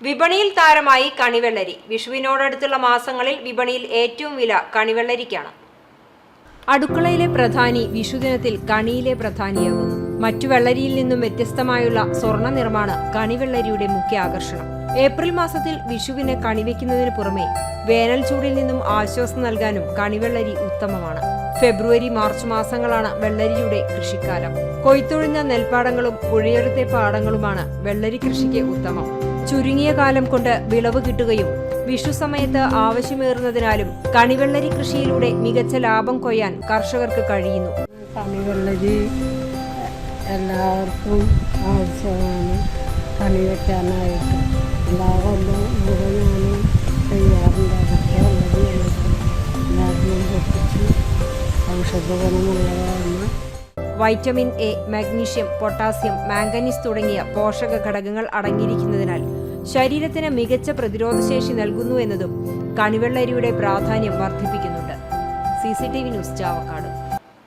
വിപണിയിൽ താരമായി കണിവെള്ളരി. വിഷുവിനോടടുത്തുള്ള മാസങ്ങളിൽ വിപണിയിൽ ഏറ്റവും വില കണിവെള്ളരിക്കാണ്. അടുക്കളയിലെ പ്രധാനി വിഷുദിനത്തിൽ കണിയിലെ പ്രധാനിയാകുന്നു. മറ്റു വെള്ളരിയിൽ നിന്നും വ്യത്യസ്തമായുള്ള സ്വർണ്ണ നിറമാണ് കണിവെള്ളരിയുടെ മുഖ്യ ആകർഷണം. ഏപ്രിൽ മാസത്തിൽ വിഷുവിന് കണിവെക്കുന്നതിന് പുറമെ വേനൽ ചൂടിൽ നിന്നും ആശ്വാസം നൽകാനും കണിവെള്ളരി ഉത്തമമാണ്. ഫെബ്രുവരി മാർച്ച് മാസങ്ങളാണ് വെള്ളരിയുടെ കൃഷിക്കാലം. കൊയ്ത്തൊഴിഞ്ഞ നെൽപ്പാടങ്ങളും പുഴയോരത്തെ പാടങ്ങളുമാണ് വെള്ളരി കൃഷിക്ക് ഉത്തമം. ചുരുങ്ങിയ കാലം കൊണ്ട് വിളവ് കിട്ടുകയും വിഷു സമയത്ത് ആവശ്യമേറുന്നതിനാലും കണിവെള്ളരി കൃഷിയിലൂടെ മികച്ച ലാഭം കൊയ്യാൻ കർഷകർക്ക് കഴിയുന്നു. കണിവെള്ളരി എല്ലാവർക്കും ആവശ്യമാണ്. കണി വെക്കാനായിട്ട് എല്ലാ കൊല്ലവും ഇവിടെ ഞാൻ ചെയ്യാറുണ്ട്. അതൊക്കെ വെള്ളരി എല്ലാവരും പൊട്ടിച്ച് ഔഷധ ഗുണമുള്ളതാണ്. Vitamin A, magnesium, potassium, manganese തുടങ്ങിയ പോഷക ഘടകങ്ങൾ അടങ്ങിയിരിക്കുന്നതിനാൽ ശരീരത്തിന് മികച്ച പ്രതിരോധശേഷി നൽകുന്നു എന്നതും കണിവെള്ളരിയുടെ പ്രാധാന്യം വർദ്ധിപ്പിക്കുന്നുണ്ട്. CCTV news, Chavakkad.